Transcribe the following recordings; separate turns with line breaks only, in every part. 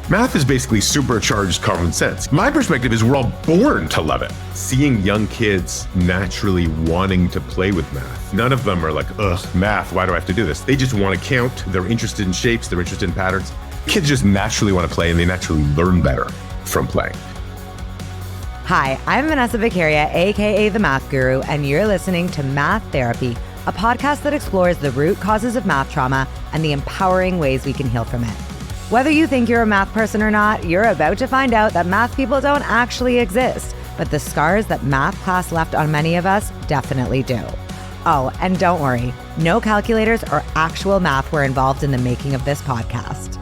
Math is basically supercharged common sense. My perspective is we're all born to love it. Seeing young kids naturally wanting to play with math. None of them are like, ugh, math, why do I have to do this? They just want to count. They're interested in shapes. They're interested in patterns. Kids just naturally want to play, and they naturally learn better from playing.
Hi, I'm Vanessa, aka The Math Guru, and you're listening to Math Therapy, a podcast that explores the root causes of math trauma and the empowering ways we can heal from it. Whether you think you're a math person or not, you're about to find out that math people don't actually exist, but the scars that math class left on many of us definitely do. Oh, and don't worry, no calculators or actual math were involved in the making of this podcast.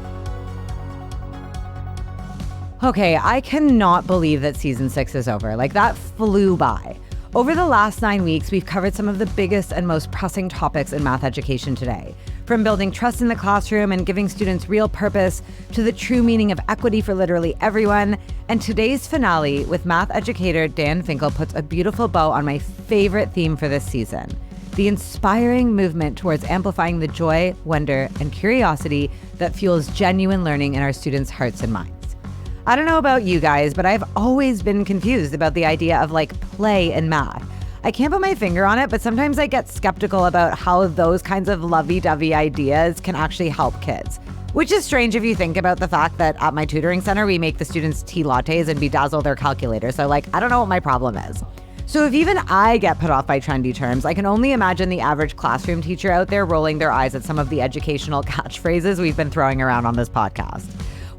Okay, I cannot believe that season 6 is over. Like, that flew by. Over the last 9 weeks, we've covered some of the biggest and most pressing topics in math education today. From building trust in the classroom and giving students real purpose to the true meaning of equity for literally everyone. And today's finale with math educator Dan Finkel puts a beautiful bow on my favorite theme for this season: the inspiring movement towards amplifying the joy, wonder, and curiosity that fuels genuine learning in our students' hearts and minds. I don't know about you guys, but I've always been confused about the idea of play in math. I can't put my finger on it, but sometimes I get skeptical about how those kinds of lovey-dovey ideas can actually help kids. Which is strange if you think about the fact that at my tutoring center, we make the students tea lattes and bedazzle their calculators. So I don't know what my problem is. So if even I get put off by trendy terms, I can only imagine the average classroom teacher out there rolling their eyes at some of the educational catchphrases we've been throwing around on this podcast.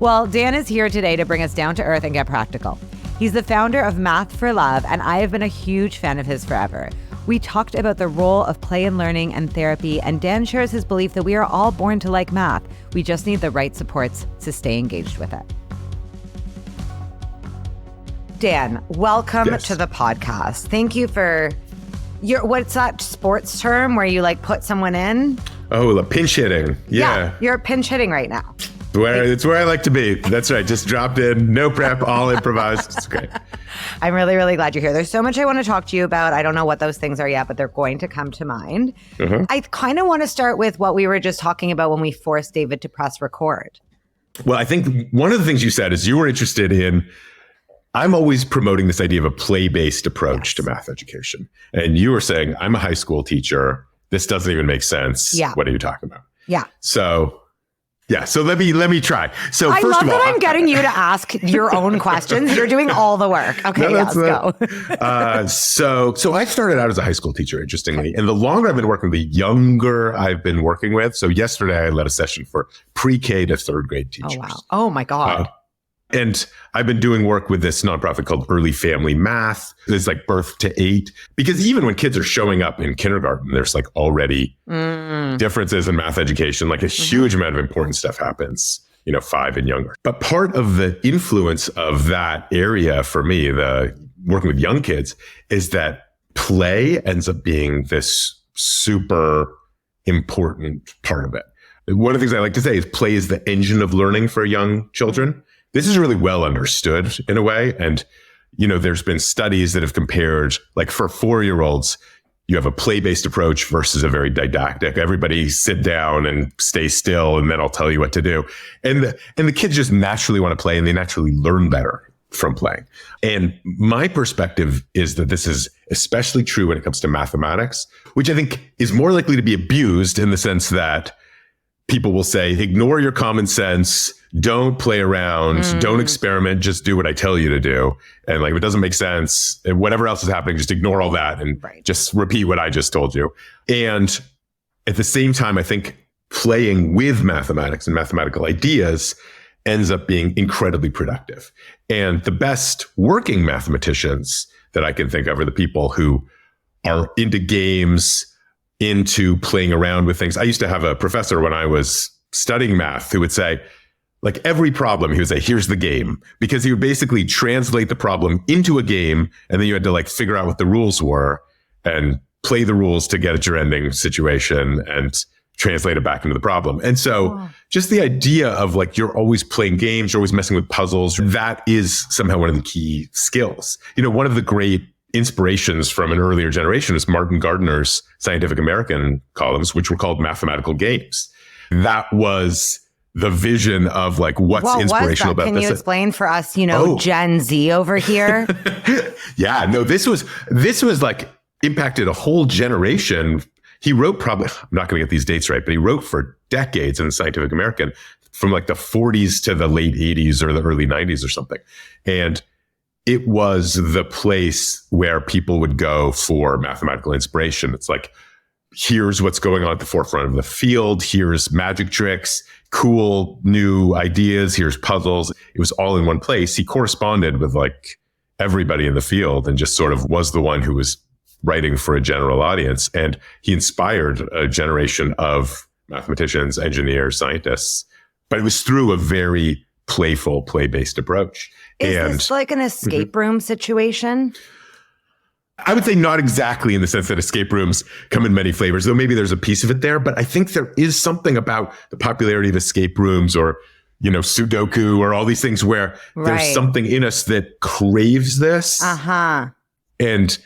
Well, Dan is here today to bring us down to earth and get practical. He's the founder of Math for Love, and I have been a huge fan of his forever. We talked about the role of play in learning and therapy, and Dan shares his belief that we are all born to like math. We just need the right supports to stay engaged with it. Dan, welcome to the podcast. Thank you for what's that sports term where you put someone in?
Oh, the pinch hitting. Yeah.
You're pinch hitting right now.
It's where I like to be. That's right. Just dropped in, no prep, all improvised. It's great.
I'm really, really glad you're here. There's so much I want to talk to you about. I don't know what those things are yet, but they're going to come to mind. Uh-huh. I kind of want to start with what we were just talking about when we forced David to press record.
Well, I think one of the things you said is you were interested in, I'm always promoting this idea of a play-based approach to math education. And you were saying, I'm a high school teacher. This doesn't even make sense.
Yeah.
What are you talking about?
Yeah.
So let me try. So
I
first
love
of all,
that I'm getting you to ask your own questions. You're doing all the work. Okay, let's go.
So I started out as a high school teacher, interestingly. And the longer I've been working, the younger I've been working with. So yesterday I led a session for pre-K to third grade teachers.
Oh, wow. Oh, my God.
And I've been doing work with this nonprofit called Early Family Math. It's birth to 8. Because even when kids are showing up in kindergarten, there's already differences in math education. A huge amount of important stuff happens, 5 and younger. But part of the influence of that area for me, the working with young kids, is that play ends up being this super important part of it. One of the things I like to say is play is the engine of learning for young children. This is really well understood in a way. And, there's been studies that have compared, for 4-year-olds, you have a play-based approach versus a very didactic. Everybody sit down and stay still, and then I'll tell you what to do. And the kids just naturally want to play, and they naturally learn better from playing. And my perspective is that this is especially true when it comes to mathematics, which I think is more likely to be abused in the sense that people will say, ignore your common sense, don't play around, don't experiment, just do what I tell you to do. And if it doesn't make sense, and whatever else is happening, just ignore all that and just repeat what I just told you. And at the same time, I think playing with mathematics and mathematical ideas ends up being incredibly productive. And the best working mathematicians that I can think of are the people who are into games, into playing around with things. I used to have a professor when I was studying math who would say, every problem, he would say, here's the game, because he would basically translate the problem into a game. And then you had to figure out what the rules were and play the rules to get at your ending situation and translate it back into the problem. And so just the idea of you're always playing games, you're always messing with puzzles, that is somehow one of the key skills. One of the great inspirations from an earlier generation is Martin Gardner's Scientific American columns, which were called mathematical games. That was the vision of like what's inspirational about
Can
this.
Can you explain for us, Gen Z over here?
Yeah, no, this was like impacted a whole generation. He wrote I'm not going to get these dates right, but he wrote for decades in the Scientific American from like the 40s to the late 80s or the early 90s or something. And it was the place where people would go for mathematical inspiration. It's like, here's what's going on at the forefront of the field. Here's magic tricks, cool new ideas. Here's puzzles. It was all in one place. He corresponded with like everybody in the field and just sort of was the one who was writing for a general audience. And he inspired a generation of mathematicians, engineers, scientists. But it was through a very playful, play-based approach.
Is this like an escape room situation?
I would say not exactly in the sense that escape rooms come in many flavors, though maybe there's a piece of it there. But I think there is something about the popularity of escape rooms or, Sudoku or all these things where there's something in us that craves this and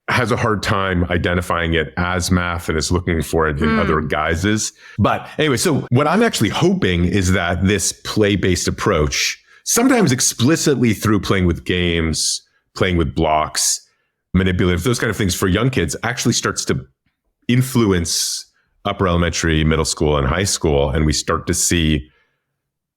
has a hard time identifying it as math and is looking for it in other guises. But anyway, so what I'm actually hoping is that this play-based approach, sometimes explicitly through playing with games, playing with blocks, manipulative, those kind of things for young kids, actually starts to influence upper elementary, middle school, and high school. And we start to see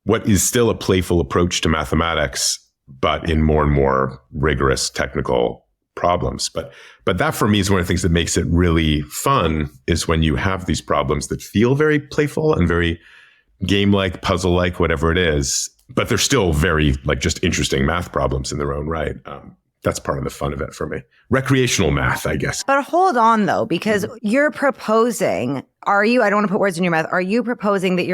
what is still a playful approach to mathematics, but in more and more rigorous technical problems. But that for me is one of the things that makes it really fun, is when you have these problems that feel very playful and very game-like, puzzle-like, whatever it is, but they're still very like just interesting math problems in their own right. That's part of the fun of it for me. Recreational math, I guess.
But hold on though, because you're proposing, I don't want to put words in your mouth. Are you proposing that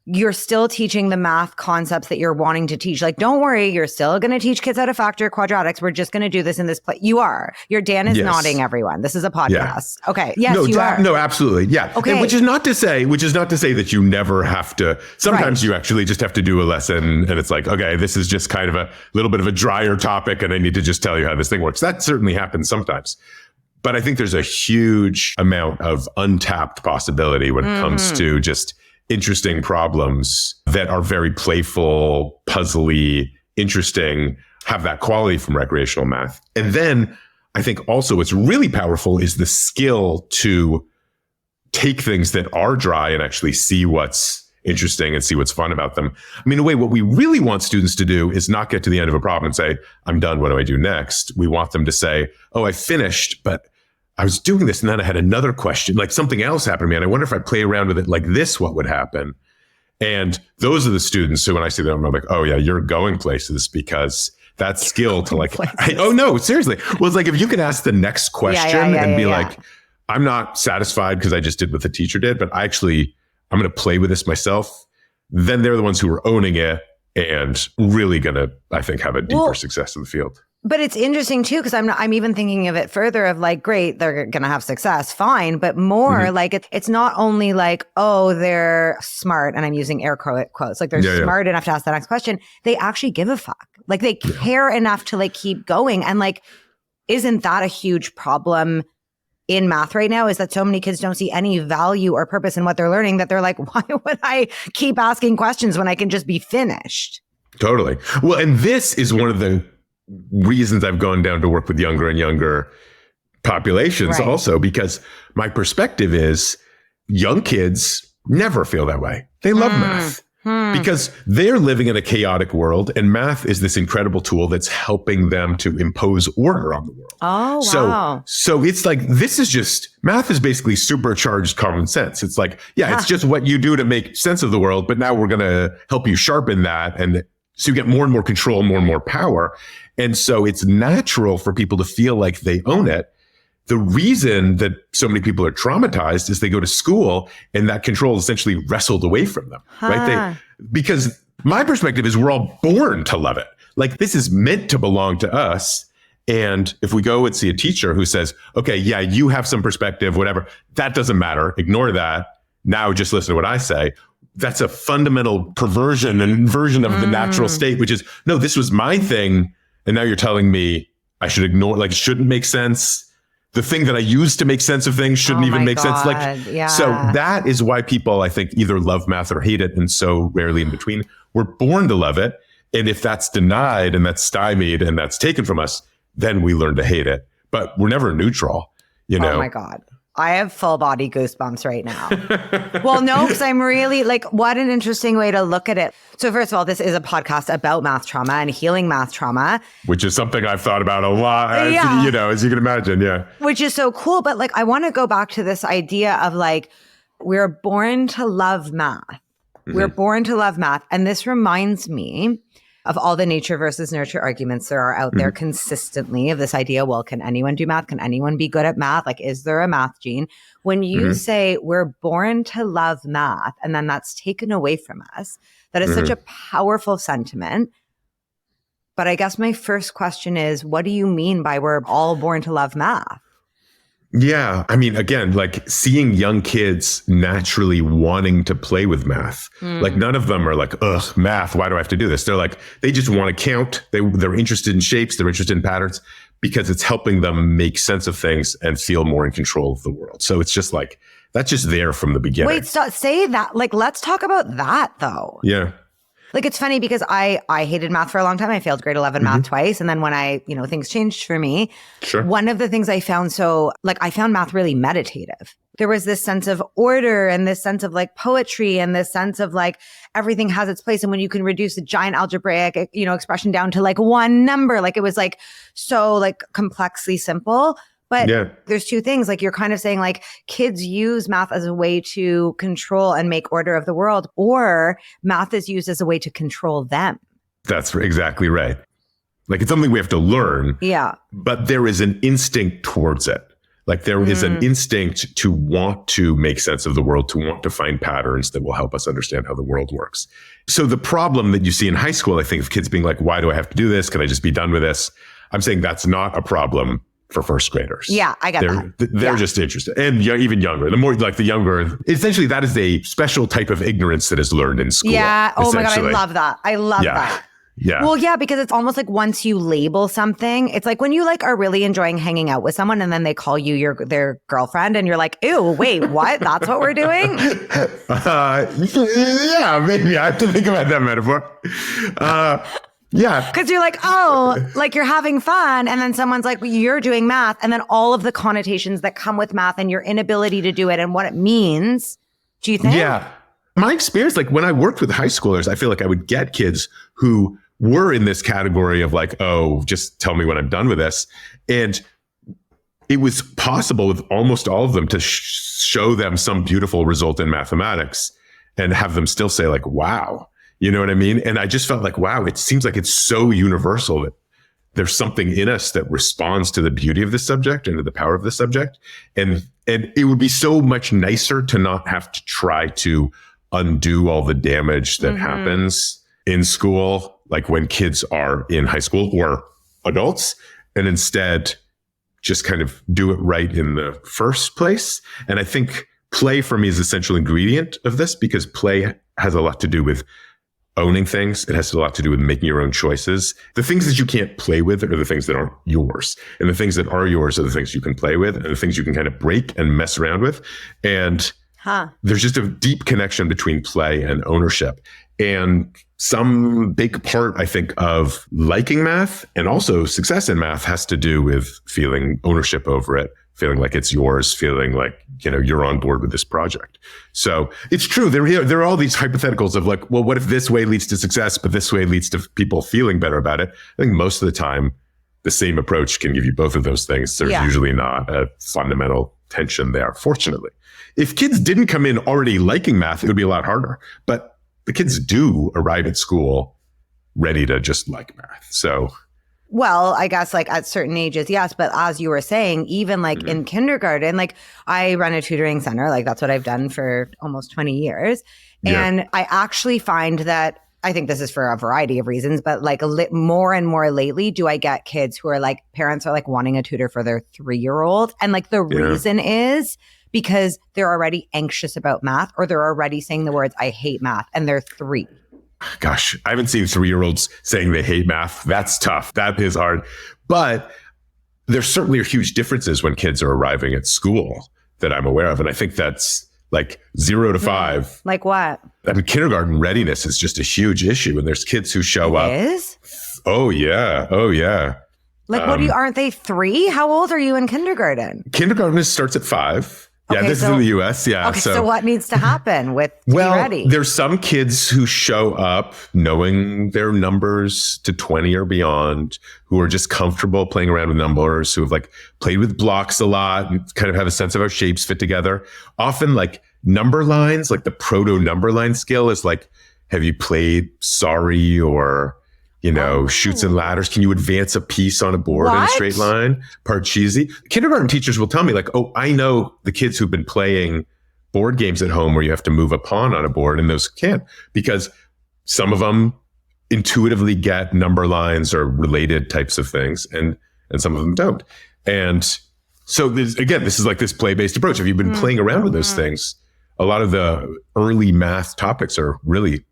you're still teaching the math concepts that you're wanting to teach? Like, don't worry, you're still going to teach kids how to factor quadratics. We're just going to do this in this place. You are. Your Dan is nodding, everyone. This is a podcast. Yeah. Okay. Yes, you are.
No, absolutely. Yeah.
Okay.
And which is not to say that you never have to. Sometimes you actually just have to do a lesson and it's like, okay, this is just kind of a little bit of a drier topic and I need to just tell you how this thing works. That certainly happens sometimes. But I think there's a huge amount of untapped possibility when it comes to just interesting problems that are very playful, puzzly, interesting, have that quality from recreational math. And then I think also what's really powerful is the skill to take things that are dry and actually see what's interesting and see what's fun about them. I mean, in a way, what we really want students to do is not get to the end of a problem and say, I'm done, what do I do next? We want them to say, oh, I finished, but I was doing this and then I had another question, like something else happened to me. And I wonder if I play around with it like this, what would happen? And those are the students who, when I see them, I'm like, oh yeah, you're going places, because that skill to like, oh no, seriously. Well, it's like, if you can ask the next question and be like, I'm not satisfied because I just did what the teacher did, but I'm going to play with this myself. Then they're the ones who are owning it and really going to, I think, have a deeper success in the field.
But it's interesting too, because I'm even thinking of it further of like, great, they're going to have success, fine. But more like it's not only like, oh, they're smart, and I'm using air quotes, like they're smart enough to ask the next question. They actually give a fuck. Like they care enough to like keep going. And like, isn't that a huge problem in math right now, is that so many kids don't see any value or purpose in what they're learning, that they're like, why would I keep asking questions when I can just be finished?
Totally. Well, and this is one of the reasons I've gone down to work with younger and younger populations also, because my perspective is young kids never feel that way. They love math because they're living in a chaotic world, and math is this incredible tool that's helping them to impose order on the world.
Oh, wow.
So it's like, math is basically supercharged common sense. It's like, it's just what you do to make sense of the world, but now we're going to help you sharpen that. And so you get more and more control, more and more power. And so it's natural for people to feel like they own it. The reason that so many people are traumatized is they go to school and that control is essentially wrestled away from them, right? Because my perspective is we're all born to love it. Like, this is meant to belong to us. And if we go and see a teacher who says, okay, yeah, you have some perspective, whatever, that doesn't matter. Ignore that. Now just listen to what I say. That's a fundamental perversion and inversion of the natural state, which is, no, this was my thing. And now you're telling me I should ignore, like, it shouldn't make sense. the thing that I use to make sense of things shouldn't even make sense. So that is why people, I think, either love math or hate it, and so rarely in between. We're born to love it. And if that's denied and that's stymied and that's taken from us, then we learn to hate it. But we're never neutral, you know?
Oh my God. I have full body goosebumps right now. Well, no, because I'm really what an interesting way to look at it. So first of all, this is a podcast about math trauma and healing math trauma.
Which is something I've thought about a lot, as you can imagine. Yeah.
Which is so cool. But I want to go back to this idea of we're born to love math. Mm-hmm. We're born to love math. And this reminds me of all the nature versus nurture arguments there are out there consistently of this idea, well, can anyone do math? Can anyone be good at math? Is there a math gene? When you say we're born to love math and then that's taken away from us, that is such a powerful sentiment. But I guess my first question is, what do you mean by we're all born to love math?
Yeah. I mean, again, seeing young kids naturally wanting to play with math. None of them are ugh, math, why do I have to do this? They're they just want to count. They're interested in shapes. They're interested in patterns because it's helping them make sense of things and feel more in control of the world. So it's just that's just there from the beginning.
Wait, say that. Let's talk about that though.
Yeah.
It's funny because I hated math for a long time. I failed grade 11 math twice. And then when things changed for me, one of the things I found I found math really meditative. There was this sense of order and this sense of poetry and this sense of everything has its place. And when you can reduce a giant algebraic, expression down to one number, it was so complexly simple. But there's two things, you're kind of saying kids use math as a way to control and make order of the world, or math is used as a way to control them.
That's exactly right. It's something we have to learn.
Yeah.
But there is an instinct towards it. There is an instinct to want to make sense of the world, to want to find patterns that will help us understand how the world works. So the problem that you see in high school, I think, of kids being why do I have to do this? Can I just be done with this? I'm saying that's not a problem for first graders.
Yeah, I get that.
They're just interested. And even younger. The more the younger, essentially that is a special type of ignorance that is learned in school.
Yeah. Oh my God, I love that. I love that.
Yeah.
Well, yeah, because it's almost once you label something, it's when you are really enjoying hanging out with someone and then they call you their girlfriend and you're ew, wait, what? That's what we're doing?
Yeah, maybe I have to think about that metaphor. Yeah.
Because you're you're having fun. And then someone's well, you're doing math. And then all of the connotations that come with math and your inability to do it and what it means. Do you think?
Yeah. My experience, when I worked with high schoolers, I feel I would get kids who were in this category of oh, just tell me when I'm done with this. And it was possible with almost all of them to show them some beautiful result in mathematics and have them still say wow. You know what I mean? And I just felt wow, it seems it's so universal that there's something in us that responds to the beauty of this subject and to the power of this subject. And it would be so much nicer to not have to try to undo all the damage that happens in school, when kids are in high school or adults, and instead just kind of do it right in the first place. And I think play for me is an essential ingredient of this because play has a lot to do with owning things. It has a lot to do with making your own choices. The things that you can't play with are the things that aren't yours. And the things that are yours are the things you can play with and the things you can kind of break and mess around with. And there's just a deep connection between play and ownership. And some big part, I think, of liking math and also success in math has to do with feeling ownership over it, feeling like it's yours, feeling you're on board with this project. So it's true. There are all these hypotheticals of well, what if this way leads to success, but this way leads to people feeling better about it? I think most of the time, the same approach can give you both of those things. There's usually not a fundamental tension there, fortunately. If kids didn't come in already liking math, it would be a lot harder. But the kids do arrive at school ready to just like math. So,
well, I guess at certain ages, yes. But as you were saying, even in kindergarten, I run a tutoring center. That's what I've done for almost 20 years. And I actually find that, I think this is for a variety of reasons, but more and more lately, do I get kids who are parents are wanting a tutor for their 3-year-old. And the reason is because they're already anxious about math or they're already saying the words, I hate math, and they're 3.
Gosh, I haven't seen 3-year-olds saying they hate math. That's tough. That is hard. But there certainly are huge differences when kids are arriving at school that I'm aware of. And I think that's like 0 to 5.
Like what?
I mean, kindergarten readiness is just a huge issue. And there's kids who show up.
Is?
Oh, yeah. Oh, yeah.
Like, aren't they 3? How old are you in kindergarten?
Kindergarten starts at 5. Yeah,
Okay,
this is in the US. Yeah.
Okay, so what needs to happen to be ready?
There's some kids who show up knowing their numbers to 20 or beyond, who are just comfortable playing around with numbers, who have like played with blocks a lot and kind of have a sense of how shapes fit together. Often like number lines, like the proto number line skill is like, have you played Sorry or, Chutes and Ladders? Can you advance a piece on a board in a straight line? Parcheesi. Kindergarten teachers will tell me like, oh, I know the kids who've been playing board games at home where you have to move a pawn on a board, and those can't, because some of them intuitively get number lines or related types of things, and some of them don't. And so this is like this play-based approach. If you've been playing around with those things, a lot of the early math topics are really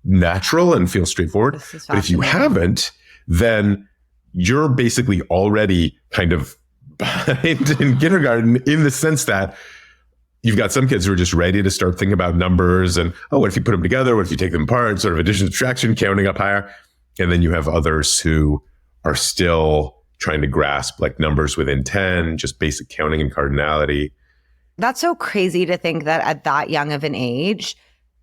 natural and feel straightforward. But if you haven't, then you're basically already kind of behind in kindergarten, in the sense that you've got some kids who are just ready to start thinking about numbers and, what if you put them together? What if you take them apart? Sort of addition, subtraction, counting up higher. And then you have others who are still trying to grasp like numbers within 10, just basic counting and cardinality.
That's so crazy to think that at that young of an age,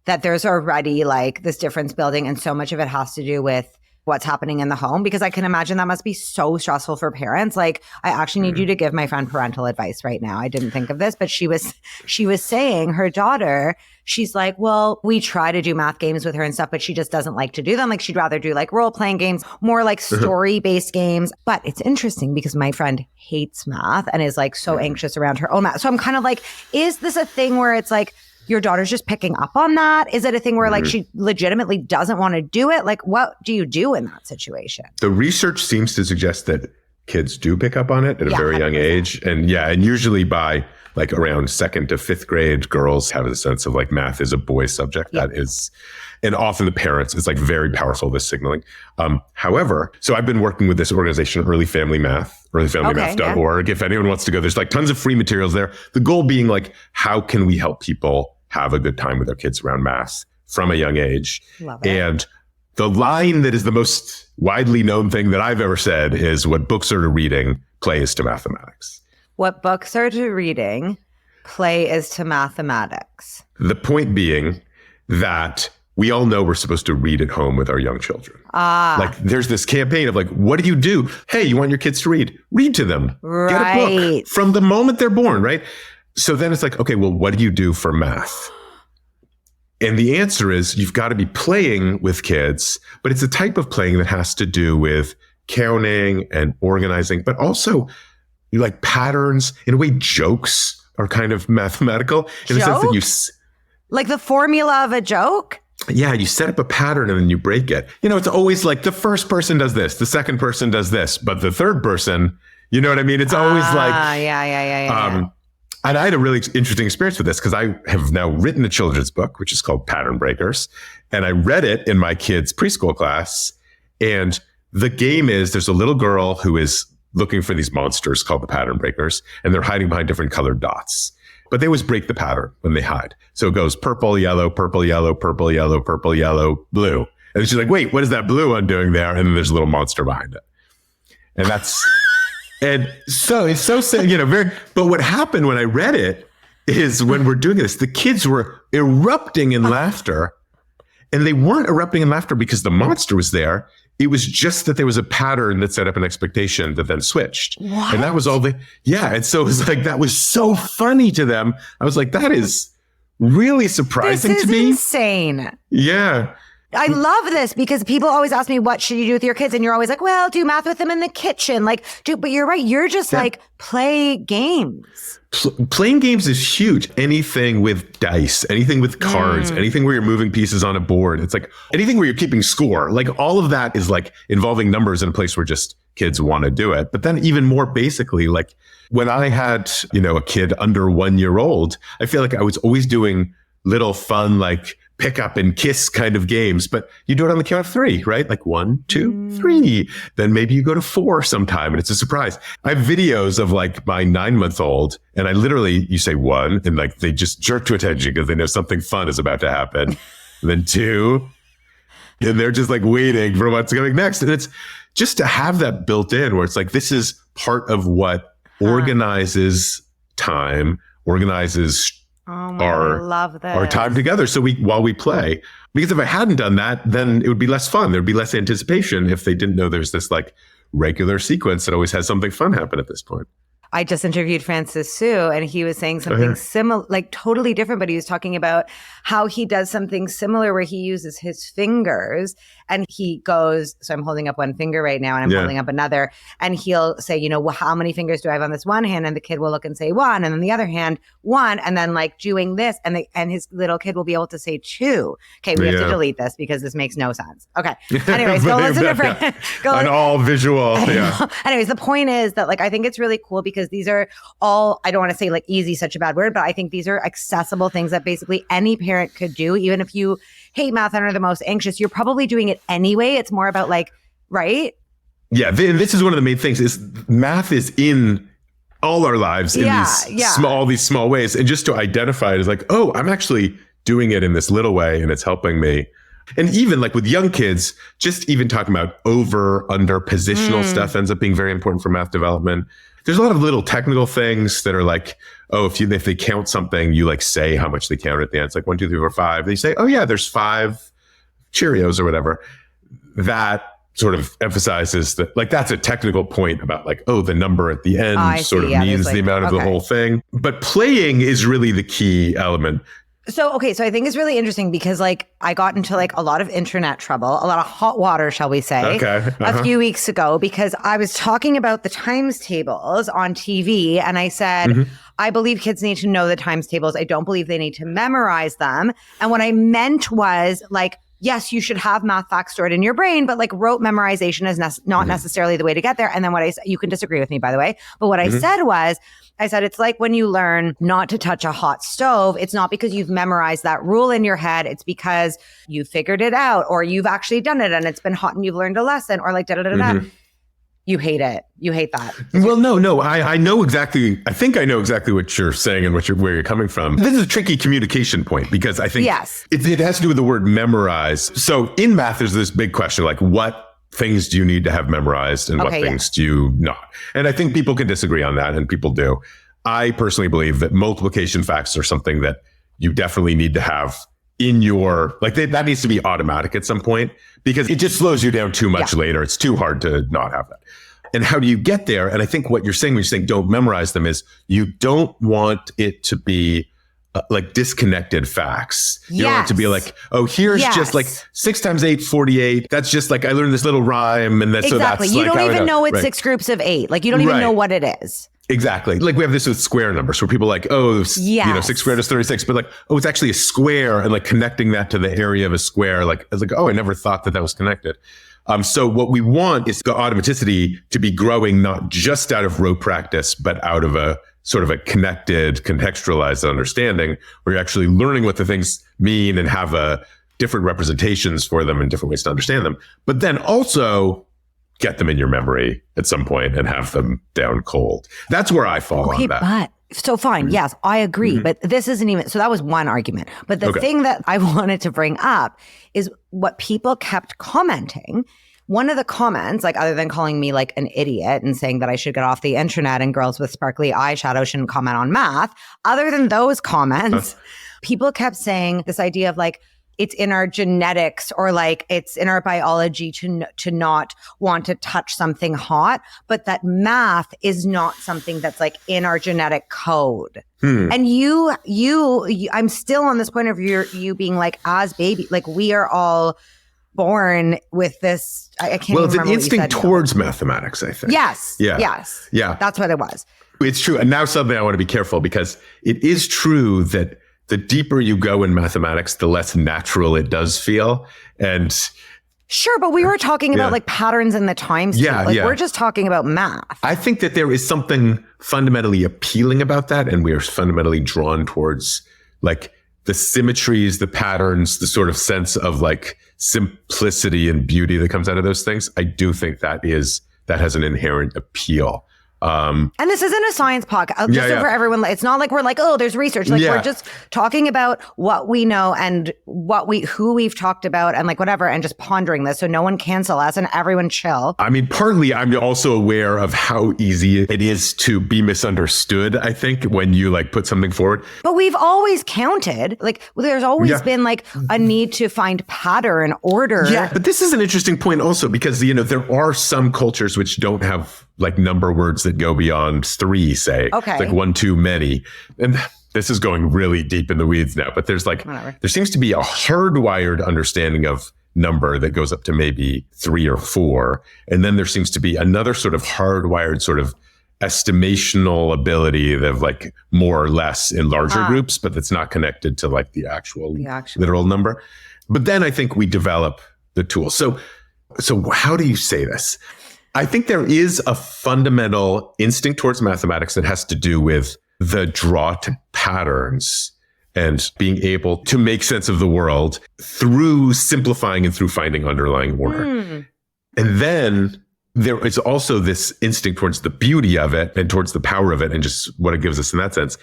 that there's already like this difference building, and so much of it has to do with what's happening in the home, because I can imagine that must be so stressful for parents. Like, I actually need you to give my friend parental advice right now. I didn't think of this, but she was saying her daughter, she's like, well, we try to do math games with her and stuff, but she just doesn't like to do them. Like, she'd rather do like role playing games, more like story based games. But it's interesting because my friend hates math and is like so anxious around her own math. So I'm kind of like, is this a thing where it's like, your daughter's just picking up on that? Is it a thing where like she legitimately doesn't want to do it? Like, what do you do in that situation?
The research seems to suggest that kids do pick up on it at a very 100%. Young age. And usually by like around 2nd to 5th grade, girls have a sense of like math is a boy subject. That is, and often the parents, it's like very powerful, this signaling. However, so I've been working with this organization, Early Family Math, earlyfamilymath.org. If anyone wants to go, there's like tons of free materials there. The goal being like, how can we help people have a good time with their kids around math from a young age?
Love it.
And the line that is the most widely known thing that I've ever said is, what books are to reading, play is to mathematics.
What books are to reading, play is to mathematics.
The point being that we all know we're supposed to read at home with our young children. Like, there's this campaign of like, what do you do? Hey, you want your kids to read? Read to them.
Right.
Get a book from the moment they're born, right? So then it's like, okay, well, what do you do for math? And the answer is, you've got to be playing with kids, but it's a type of playing that has to do with counting and organizing, but also like patterns. In a way, jokes are kind of mathematical in the sense that you...
Like the formula of a joke?
Yeah, you set up a pattern and then you break it. It's always like the first person does this, the second person does this, but the third person, you know what I mean? It's always like...
Yeah.
And I had a really interesting experience with this because I have now written a children's book, which is called Pattern Breakers. And I read it in my kids' preschool class. And the game is, there's a little girl who is looking for these monsters called the Pattern Breakers, and they're hiding behind different colored dots. But they always break the pattern when they hide. So it goes purple, yellow, purple, yellow, purple, yellow, purple, yellow, blue. And she's like, wait, what is that blue one doing there? And then there's a little monster behind it. And that's... And so it's so sad, but what happened when I read it is, when we're doing this, the kids were erupting in laughter, and they weren't erupting in laughter because the monster was there. It was just that there was a pattern that set up an expectation that then switched.
What?
And that was all and so it was like, that was so funny to them. I was like, that is really surprising to me.
Insane.
Yeah.
I love this because people always ask me, what should you do with your kids? And you're always like, well, do math with them in the kitchen. Like, but you're right. You're just like, play games.
Playing games is huge. Anything with dice, anything with cards, anything where you're moving pieces on a board. It's like anything where you're keeping score. Like, all of that is like involving numbers in a place where just kids want to do it. But then even more basically, like when I had, a kid under 1 year old, I feel like I was always doing little fun, like pick up and kiss kind of games, but you do it on the count of 3, right? Like 1, 2, 3. Then maybe you go to 4 sometime and it's a surprise. I have videos of like my 9-month-old and I literally, you say 1 and like they just jerk to attention because they know something fun is about to happen. And then 2, and they're just like waiting for what's coming next. And it's just to have that built in where it's like, this is part of what organizes time, organizes our time together. So while we play, because if I hadn't done that, then it would be less fun. There'd be less anticipation if they didn't know there's this like regular sequence that always has something fun happen at this point.
I just interviewed Francis Sue and he was saying something similar, like totally different, but he was talking about how he does something similar where he uses his fingers and he goes, so I'm holding up one finger right now and I'm holding up another, and he'll say, you know, well, how many fingers do I have on this one hand? And the kid will look and say 1, and then the other hand 1, and then like doing this, and his little kid will be able to say 2. Okay, we have to delete this because this makes no sense. Okay. Anyways, go listen to
an all visual.
Anyways, the point is that like I think it's really cool because these are all, I don't want to say like easy, such a bad word, but I think these are accessible things that basically any parent could do. Even if you hate math and are the most anxious, you're probably doing it anyway. It's more about like, right? Yeah,
this is one of the main things is math is in all our lives in these small ways. And just to identify it as like, oh, I'm actually doing it in this little way and it's helping me. And even like with young kids, just even talking about over, under positional stuff ends up being very important for math development. There's a lot of little technical things that are like, oh, if they count something, you like say how much they count at the end. It's like 1, 2, 3, 4, 5. They say, oh yeah, there's 5 Cheerios or whatever. That sort of emphasizes that, like, that's a technical point about like, oh, the number at the end means like, the amount of the whole thing. But playing is really the key element.
So I think it's really interesting because like I got into like a lot of internet trouble, a lot of hot water, shall we say, a few weeks ago because I was talking about the times tables on TV and I said, I believe kids need to know the times tables. I don't believe they need to memorize them. And what I meant was like, yes, you should have math facts stored in your brain, but like rote memorization is not necessarily the way to get there. And then what I said, you can disagree with me, by the way, but what I said was, it's like when you learn not to touch a hot stove, it's not because you've memorized that rule in your head. It's because you figured it out or you've actually done it and it's been hot and you've learned a lesson or like da-da-da-da. You hate it. You hate that.
Well, no. I know exactly. I think I know exactly what you're saying and where you're coming from. This is a tricky communication point because I think it has to do with the word memorize. So in math, there's this big question like what things do you need to have memorized and what things do you not? And I think people can disagree on that and people do. I personally believe that multiplication facts are something that you definitely need to have in your, like that needs to be automatic at some point because it just slows you down too much later. It's too hard to not have that. And how do you get there? And I think what you're saying when you're saying don't memorize them is you don't want it to be like disconnected facts. You don't want it to be like, oh, here's just like 6 times 8, 48. That's just like, I learned this little rhyme. And that's
exactly.
So that's
you
like
don't even know it's 6 groups of 8. Like you don't even know what it is.
Exactly. Like we have this with square numbers where people are like, oh, 6 squared is 36. But like, oh, it's actually a square and like connecting that to the area of a square. Like, it's like, oh, I never thought that was connected. So what we want is the automaticity to be growing, not just out of rote practice, but out of a sort of a connected, contextualized understanding where you're actually learning what the things mean and have different representations for them and different ways to understand them. But then also get them in your memory at some point and have them down cold. That's where I fall on that.
But so fine. Yes, I agree. But this isn't even, so that was one argument. But the thing that I wanted to bring up is what people kept commenting. One of the comments, like other than calling me like an idiot and saying that I should get off the internet and girls with sparkly eyeshadow shouldn't comment on math, other than those comments, people kept saying this idea of like, it's in our genetics or like it's in our biology to not want to touch something hot, but that math is not something that's like in our genetic code. And I'm still on this point of you being like, as baby, like we are all born with this. I can't. Well, it's an
instinct towards mathematics, I think.
Yes. Yeah. Yes. Yeah. That's what it was.
It's true. And now something I want to be careful because it is true that the deeper you go in mathematics, the less natural it does feel. And
sure, but we were talking about like patterns in the times. We're just talking about math.
I think that there is something fundamentally appealing about that. And we are fundamentally drawn towards like the symmetries, the patterns, the sort of sense of like simplicity and beauty that comes out of those things, I do think that has an inherent appeal.
And this isn't a science podcast, just so for everyone. It's not like we're like, oh, there's research. Like we're just talking about what we know and who we've talked about and like whatever, and just pondering this. So no one cancel us and everyone chill. I
mean, partly I'm also aware of how easy it is to be misunderstood, I think, when you like put something forward.
But we've always counted, like there's always been like a need to find pattern, order.
Yeah, but this is an interesting point also because, there are some cultures which don't have like number words that go beyond 3, say.
Okay.
It's like 1 too many. And this is going really deep in the weeds now, but there's like, there seems to be a hardwired understanding of number that goes up to maybe 3 or 4. And then there seems to be another sort of hardwired sort of estimational ability of like more or less in larger groups, but that's not connected to like the actual literal number. But then I think we develop the tool. So how do you say this? I think there is a fundamental instinct towards mathematics that has to do with the draw to patterns and being able to make sense of the world through simplifying and through finding underlying order. And then there is also this instinct towards the beauty of it and towards the power of it and just what it gives us in that sense.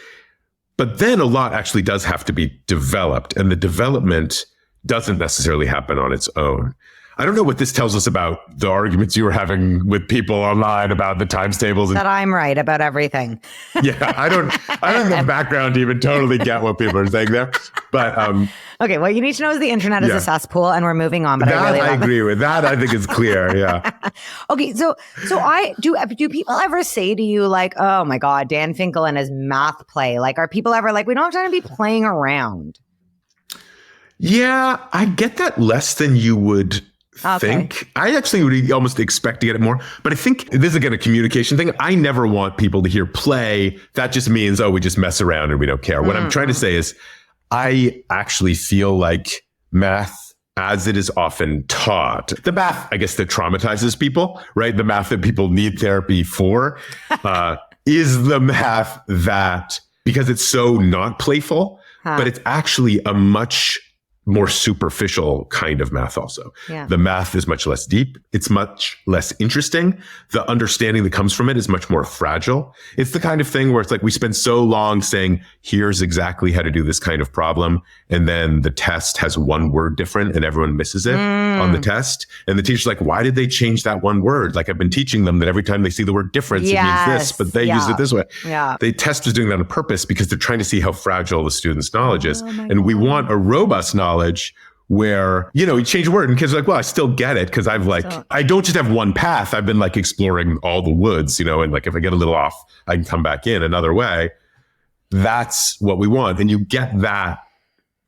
But then a lot actually does have to be developed, and the development doesn't necessarily happen on its own. I don't know what this tells us about the arguments you were having with people online about the times tables.
That I'm right about everything.
I don't have the background to even totally get what people are saying there. But
okay, what you need to know is the internet is a cesspool, and we're moving on. But I
agree with that. I think it's clear. Yeah.
Okay, so do people ever say to you like, oh my God, Dan Finkel and his math play? Like, are people ever like, we don't have time to be playing around?
Yeah, I get that less than you would think. I actually would almost expect to get it more, but I think this is again a communication thing. I never want people to hear play. That just means, we just mess around and we don't care. What I'm trying to say is I actually feel like math as it is often taught, the math, I guess, that traumatizes people, right? The math that people need therapy for is the math that, because it's so not playful, but it's actually a much more superficial kind of math also. Yeah. The math is much less deep. It's much less interesting. The understanding that comes from it is much more fragile. It's the kind of thing where it's like we spend so long saying, here's exactly how to do this kind of problem. And then the test has one word different and everyone misses it on the test. And the teacher's like, why did they change that one word? Like I've been teaching them that every time they see the word difference, it means this, but they use it this way. Yeah. The test is doing that on purpose because they're trying to see how fragile the student's knowledge is. And we want a robust knowledge where, you change a word and kids are like, well, I still get it because I don't just have one path. I've been like exploring all the woods, and like if I get a little off, I can come back in another way. That's what we want. And you get that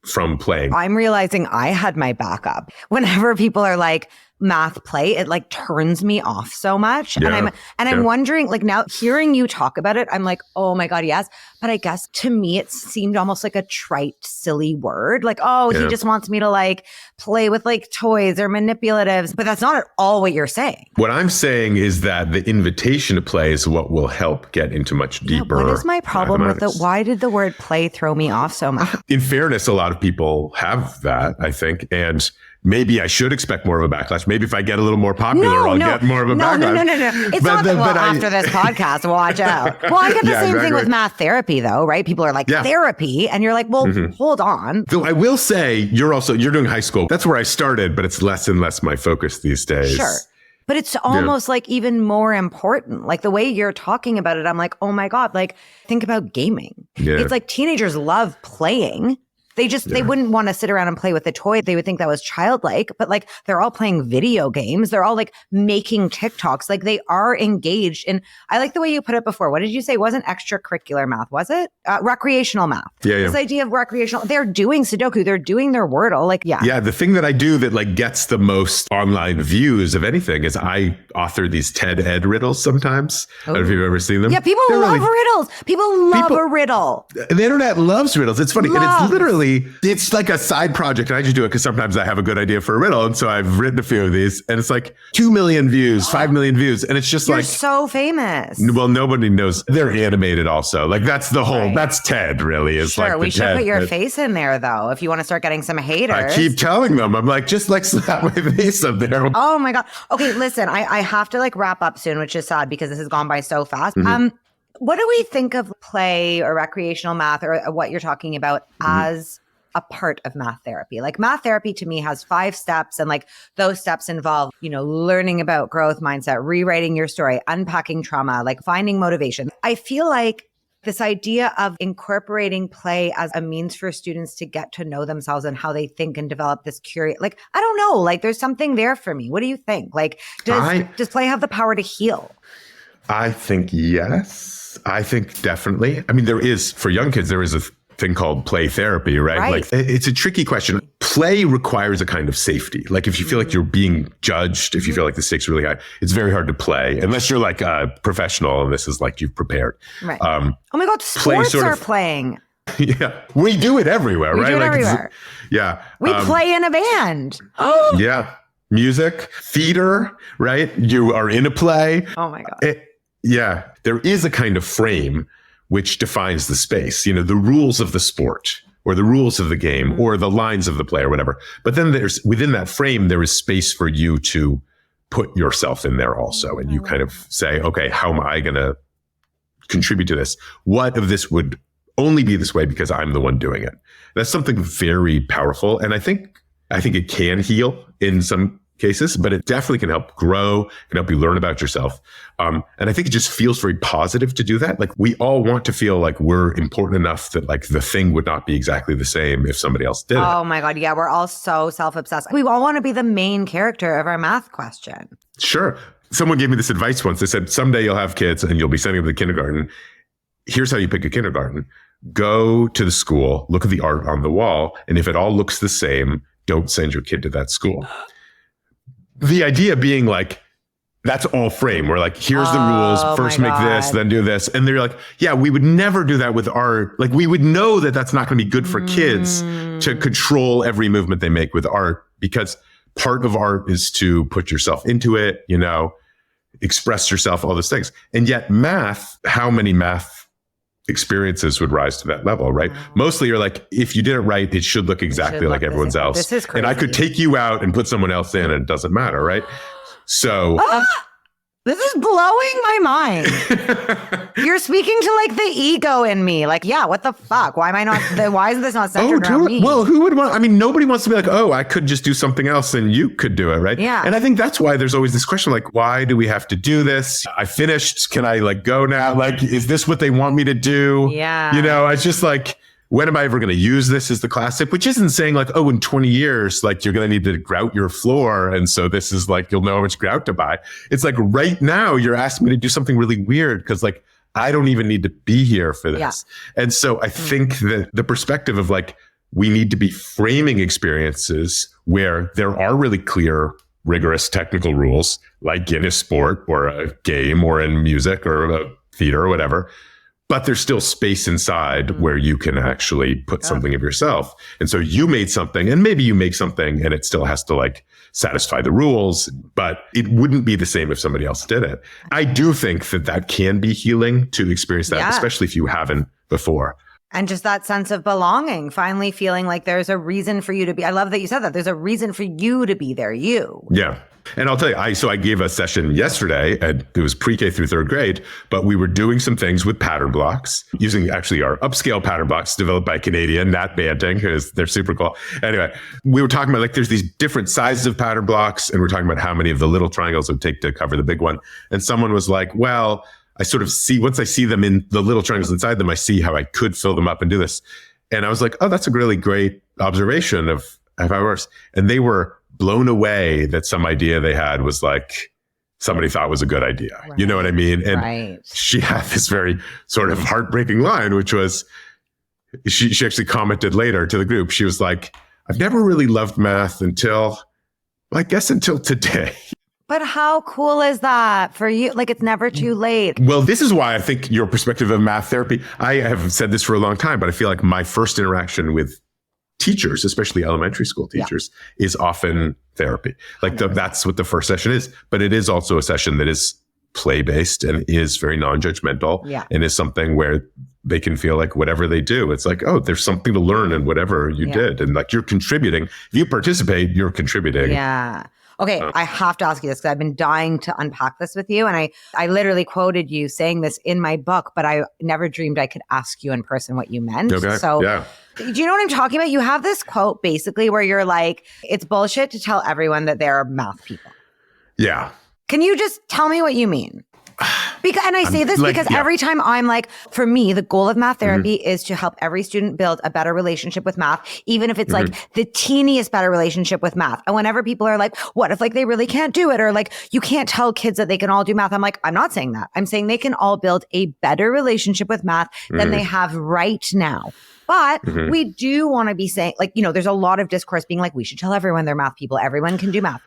from playing.
I'm realizing I had my backup. Whenever people are like, math play, it like turns me off so much. And I'm wondering, like now hearing you talk about it, I'm like, oh my God, yes. But I guess to me, it seemed almost like a trite, silly word. Like, he just wants me to like play with like toys or manipulatives. But that's not at all what you're saying.
What I'm saying is that the invitation to play is what will help get into much deeper.
What is my problem with it? Why did the word play throw me off so much?
In fairness, a lot of people have that, I think. And maybe I should expect more of a backlash. Maybe if I get a little more popular, I'll get more of a backlash.
No. It's not that, after this podcast, watch out. Well, I get the same thing with math therapy, though, right? People are like, therapy. And you're like, well, hold on.
Though I will say, you're doing high school. That's where I started, but it's less and less my focus these days.
Sure. But it's almost like even more important. Like the way you're talking about it, I'm like, oh my God, like think about gaming. Yeah. It's like teenagers love playing. They wouldn't want to sit around and play with a toy. They would think that was childlike, but like they're all playing video games. They're all like making TikToks. Like they are engaged. And I like the way you put it before. What did you say? It wasn't extracurricular math, was it? Recreational math. Yeah. This idea of recreational, they're doing Sudoku. They're doing their Wordle. Like,
Yeah. The thing that I do that like gets the most online views of anything is I author these TED Ed riddles sometimes. I don't know if you've ever seen them.
Yeah. People love riddles. People love a riddle.
The internet loves riddles. It's funny. And it's literally basically, it's like a side project. And I just do it because sometimes I have a good idea for a riddle. And so I've written a few of these and it's like 2 million views, 5 million views. And it's just
You're
like,
so famous.
well, nobody knows. They're animated also. Like that's the whole, that's TED really is
sure,
like
we should
TED,
put your face in there though. If you want to start getting some haters.
I keep telling them, I'm like, just like slap my face up there.
Oh my God. Okay, listen, I have to like wrap up soon, which is sad because this has gone by so fast. What do we think of play or recreational math or what you're talking about as a part of math therapy? Like math therapy to me has 5 steps and like those steps involve, learning about growth mindset, rewriting your story, unpacking trauma, like finding motivation. I feel like this idea of incorporating play as a means for students to get to know themselves and how they think and develop this curious, like, I don't know, like there's something there for me. What do you think? Like, does play have the power to heal?
I think yes. I think definitely. I mean, for young kids, there is a thing called play therapy, right? Like it's a tricky question. Play requires a kind of safety. Like if you feel like you're being judged, if you feel like the stakes are really high, it's very hard to play unless you're like a professional and this is like you've prepared.
Right. Oh my God, sports are playing.
Yeah. We do it everywhere, right?
Do it everywhere.
Yeah.
We play in a band.
Yeah. Music, theater, right? You are in a play.
Oh my God.
Yeah. There is a kind of frame which defines the space, the rules of the sport or the rules of the game or the lines of the play or whatever. But then within that frame, there is space for you to put yourself in there also. And you kind of say, okay, how am I going to contribute to this? What of this would only be this way because I'm the one doing it? That's something very powerful. And I think it can heal in some cases, but it definitely can help grow, can help you learn about yourself. And I think it just feels very positive to do that. Like we all want to feel like we're important enough that like the thing would not be exactly the same if somebody else did it.
Oh my God. Yeah. We're all so self-obsessed. We all want to be the main character of our math question.
Sure. Someone gave me this advice once. They said, someday you'll have kids and you'll be sending them to kindergarten. Here's how you pick a kindergarten. Go to the school, look at the art on the wall. And if it all looks the same, don't send your kid to that school. The idea being like, that's all frame. We're like, here's the rules. First make this, then do this. And they're like, yeah, we would never do that with art. Like we would know that that's not going to be good for kids to control every movement they make with art because part of art is to put yourself into it, express yourself, all those things. And yet math, how many math experiences would rise to that level, right? Mostly you're like, if you did it right, it should look exactly like everyone else.
This is crazy.
And I could take you out and put someone else in and it doesn't matter, right? So
this is blowing my mind. You're speaking to like the ego in me. Like, yeah, what the fuck? Why is this not centered around me?
Well, who would want, I mean, nobody wants to be like, oh, I could just do something else and you could do it, right?
Yeah.
And I think that's why there's always this question, like, why do we have to do this? I finished. Can I like go now? Like, is this what they want me to do?
Yeah.
It's just like, when am I ever going to use this as the class tip? Which isn't saying like, oh, in 20 years, like you're going to need to grout your floor. And so this is like, you'll know how much grout to buy. It's like right now you're asking me to do something really weird because like, I don't even need to be here for this. Yeah. And so I think that the perspective of like, we need to be framing experiences where there are really clear, rigorous technical rules, like in a sport or a game or in music or a theater or whatever. But there's still space inside where you can actually put something of yourself. And so you made something and maybe you make something and it still has to like satisfy the rules, but it wouldn't be the same if somebody else did it. I do think that can be healing to experience that, especially if you haven't before.
And just that sense of belonging, finally feeling like there's a reason for you to be. I love that you said that. There's a reason for you to be there, you.
Yeah. And I'll tell you, I gave a session yesterday, and it was pre-K through third grade, but we were doing some things with pattern blocks, using actually our upscale pattern blocks developed by a Canadian, Nat Banting, because they're super cool. Anyway, we were talking about like there's these different sizes of pattern blocks, and we're talking about how many of the little triangles it would take to cover the big one. And someone was like, well, I sort of see, once I see them in the little triangles inside them, I see how I could fill them up and do this. And I was like, oh, that's a really great observation of how it works. And they were blown away that some idea they had was like somebody thought was a good idea. Right. You know what I mean? And she had this very sort of heartbreaking line, which was, she actually commented later to the group. She was like, I've never really loved math until today.
But how cool is that for you? Like, it's never too late.
Well, this is why I think your perspective of math therapy, I have said this for a long time, but I feel like my first interaction with teachers, especially elementary school teachers, is often therapy. Like that's what the first session is. But it is also a session that is play-based and is very non-judgmental and is something where they can feel like whatever they do, it's like, oh, there's something to learn in whatever you did. And like you're contributing. If you participate, you're contributing.
Yeah. Okay, I have to ask you this because I've been dying to unpack this with you. And I literally quoted you saying this in my book, but I never dreamed I could ask you in person what you meant.
Okay.
So do you know what I'm talking about? You have this quote basically where you're like, it's bullshit to tell everyone that they're math people.
Yeah.
Can you just tell me what you mean? And I say this because every time I'm like, for me, the goal of math therapy is to help every student build a better relationship with math, even if it's like the teeniest better relationship with math. And whenever people are like, what if like they really can't do it? Or like, you can't tell kids that they can all do math. I'm like, I'm not saying that. I'm saying they can all build a better relationship with math than they have right now. But we do want to be saying, like, you know, there's a lot of discourse being like, we should tell everyone they're math people. Everyone can do math.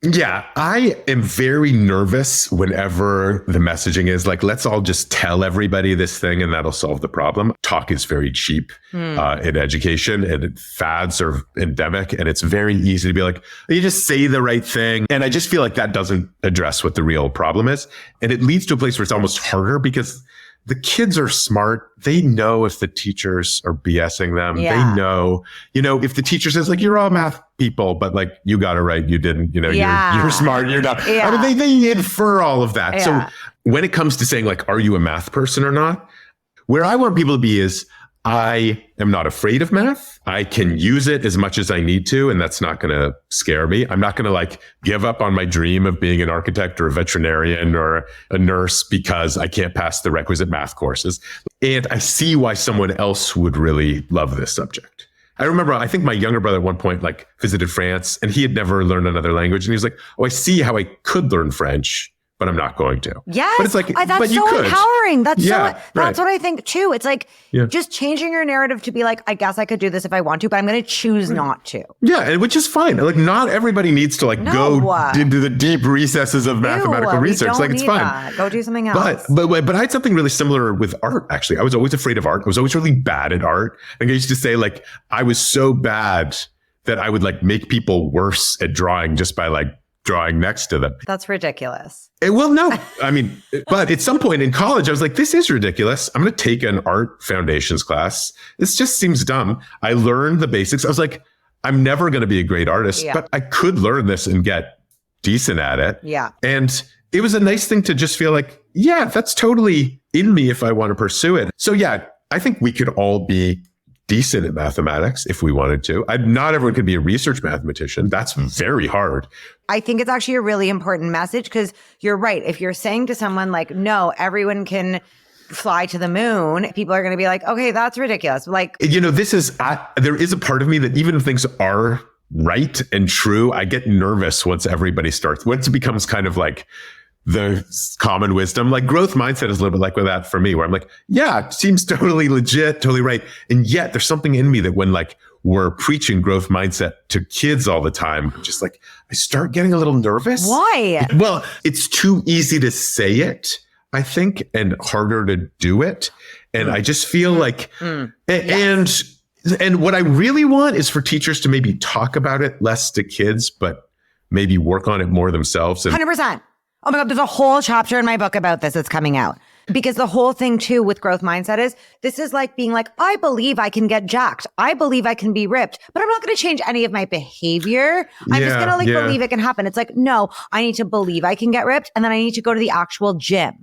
Yeah, I am very nervous whenever the messaging is like, let's all just tell everybody this thing and that'll solve the problem. Talk is very cheap in education, and fads are endemic, and it's very easy to be like, you just say the right thing. And I just feel like that doesn't address what the real problem is. And it leads to a place where it's almost harder because the kids are smart. They know if the teachers are BSing them. They know, you know, if the teacher says like, you're all math people, but like, you got it right. You didn't, you know, you're smart. You're not. I mean, they infer all of that. So when it comes to saying like, are you a math person or not? Where I want people to be is, I am not afraid of math. I can use it as much as I need to, and that's not going to scare me. I'm not going to like give up on my dream of being an architect or a veterinarian or a nurse because I can't pass the requisite math courses. And I see why someone else would really love this subject. I remember, I think my younger brother at one point like visited France, and he had never learned another language. And he was like, oh, I see how I could learn French, but I'm not going to.
Yes.
But it's like,
that's
but you
so
could.
empowering. That's what I think too. It's like just changing your narrative to be like, I guess I could do this if I want to, but I'm going to choose not to.
Yeah. And which is fine. Like not everybody needs to like go into the deep recesses of mathematical research. Like it's fine.
That. Go do something else.
But I had something really similar with art, actually. I was always afraid of art. I was always really bad at art. Like I used to say like, I was so bad that I would like make people worse at drawing just by like drawing next to them.
That's ridiculous.
Well, no, I mean, but at some point in college, I was like, this is ridiculous. I'm going to take an art foundations class. This just seems dumb. I learned the basics. I was like, I'm never going to be a great artist, but I could learn this and get decent at it.
Yeah.
And it was a nice thing to just feel like, yeah, that's totally in me if I want to pursue it. So yeah, I think we could all be decent at mathematics if we wanted to. Not everyone could be a research mathematician. That's very hard.
I think it's actually a really important message because you're right. If you're saying to someone like, no, everyone can fly to the moon, people are going to be like, okay, that's ridiculous. Like,
you know, there is a part of me that even if things are right and true, I get nervous once it becomes kind of like the common wisdom. Like growth mindset is a little bit like that for me, where I'm like, yeah, it seems totally legit, totally right. And yet there's something in me that when like we're preaching growth mindset to kids all the time, just like I start getting a little nervous.
Why?
Well, it's too easy to say it, I think, and harder to do it. And I just feel like, and what I really want is for teachers to maybe talk about it less to kids, but maybe work on it more themselves.
100%. Oh my God, there's a whole chapter in my book about this that's coming out. Because the whole thing too with growth mindset is this is like being like, I believe I can get jacked. I believe I can be ripped, but I'm not going to change any of my behavior. I'm just going to like believe it can happen. It's like, no, I need to believe I can get ripped. And then I need to go to the actual gym.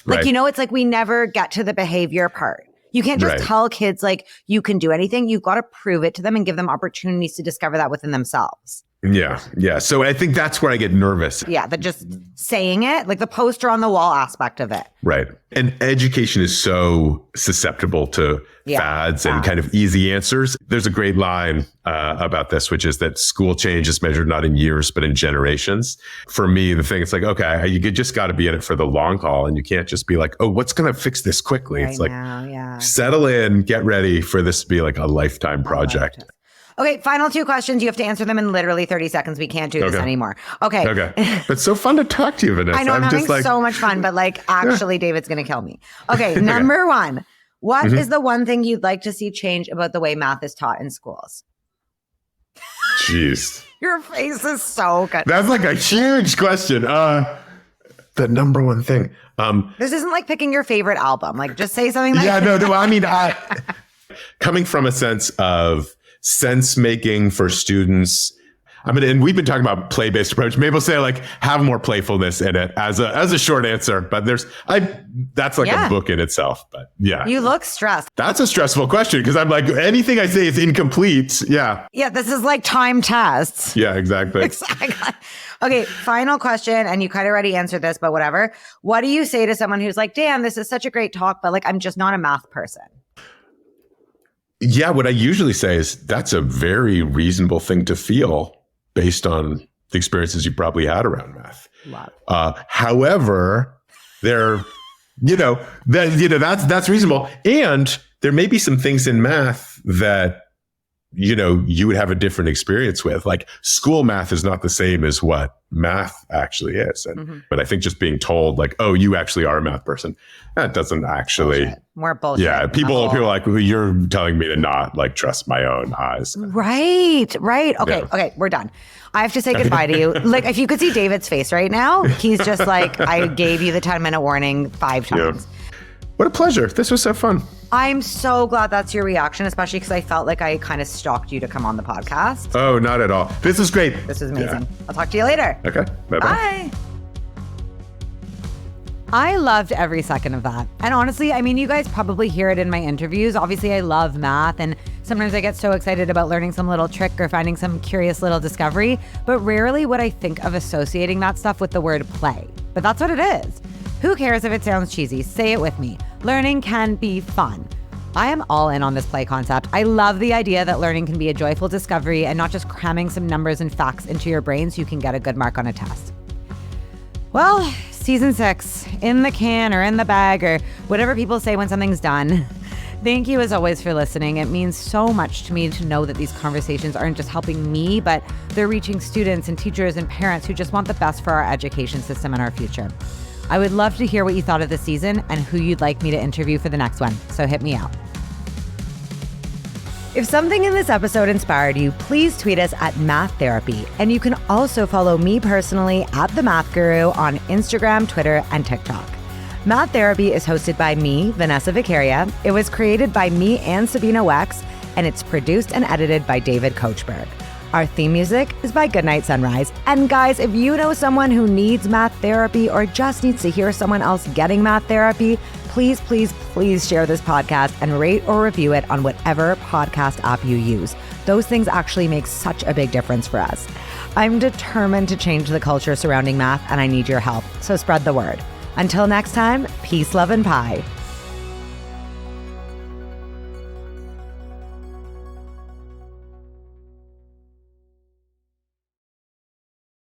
Like, you know, it's like we never get to the behavior part. You can't just tell kids like you can do anything. You've got to prove it to them and give them opportunities to discover that within themselves.
Yeah. Yeah. So I think that's where I get nervous.
Yeah. That just saying it, like the poster on the wall aspect of it.
Right. And education is so susceptible to fads and kind of easy answers. There's a great line about this, which is that school change is measured not in years, but in generations. For me, the thing is like, okay, you just got to be in it for the long haul. And you can't just be like, oh, what's going to fix this quickly? It's like, settle in, get ready for this to be like a lifetime project.
Okay, final two questions. You have to answer them in literally 30 seconds. We can't do this anymore. Okay.
But it's so fun to talk to you, Vanessa.
I know, I'm having so much fun, but like actually David's going to kill me. Okay, number one. What is the one thing you'd like to see change about the way math is taught in schools?
Jeez.
Your face is so good.
That's like a huge question. The number one thing.
This isn't like picking your favorite album. Like, just say something like
Yeah, no, I mean, coming from a sense of sense making for students. And we've been talking about play-based approach. Maybe we'll say like have more playfulness in it as a short answer. But that's like a book in itself. But yeah,
you look stressed.
That's a stressful question because I'm like anything I say is incomplete. Yeah.
Yeah, this is like time tests.
Yeah, exactly.
Exactly. Okay, final question, and you kind of already answered this, but whatever. What do you say to someone who's like, "Damn, this is such a great talk, but like I'm just not a math person"?
Yeah, what I usually say is that's a very reasonable thing to feel based on the experiences you probably had around math. However, that's reasonable. And there may be some things in math that, you would have a different experience with. Like school math is not the same as what math actually is. But I think just being told like, oh, you actually are a math person, that doesn't actually.
Bullshit. More bullshit.
Yeah. People are like, well, you're telling me to not like trust my own eyes.
Right. Okay. We're done. I have to say goodbye to you. Like if you could see David's face right now, he's just like, I gave you the 10-minute warning 5 times.
Yeah. What a pleasure. This was so fun.
I'm so glad that's your reaction, especially because I felt like I kind of stalked you to come on the podcast.
Oh, not at all. This is great.
This is amazing. Yeah. I'll talk to you later.
Okay. Bye-bye.
Bye. I loved every second of that. And honestly, I mean, you guys probably hear it in my interviews. Obviously, I love math, and sometimes I get so excited about learning some little trick or finding some curious little discovery, but rarely would I think of associating that stuff with the word play. But that's what it is. Who cares if it sounds cheesy? Say it with me. Learning can be fun. I am all in on this play concept. I love the idea that learning can be a joyful discovery and not just cramming some numbers and facts into your brain so you can get a good mark on a test. Well, season 6, in the can or in the bag or whatever people say when something's done. Thank you as always for listening. It means so much to me to know that these conversations aren't just helping me, but they're reaching students and teachers and parents who just want the best for our education system and our future. I would love to hear what you thought of this season and who you'd like me to interview for the next one, so hit me out. If something in this episode inspired you, please tweet us at Math Therapy. And you can also follow me personally at The Math Guru on Instagram, Twitter, and TikTok. Math Therapy is hosted by me, Vanessa Vicaria. It was created by me and Sabina Wex, and it's produced and edited by David Kochberg. Our theme music is by Goodnight Sunrise. And guys, if you know someone who needs math therapy or just needs to hear someone else getting math therapy, please, please, please share this podcast and rate or review it on whatever podcast app you use. Those things actually make such a big difference for us. I'm determined to change the culture surrounding math, and I need your help. So spread the word. Until next time, peace, love, and pie.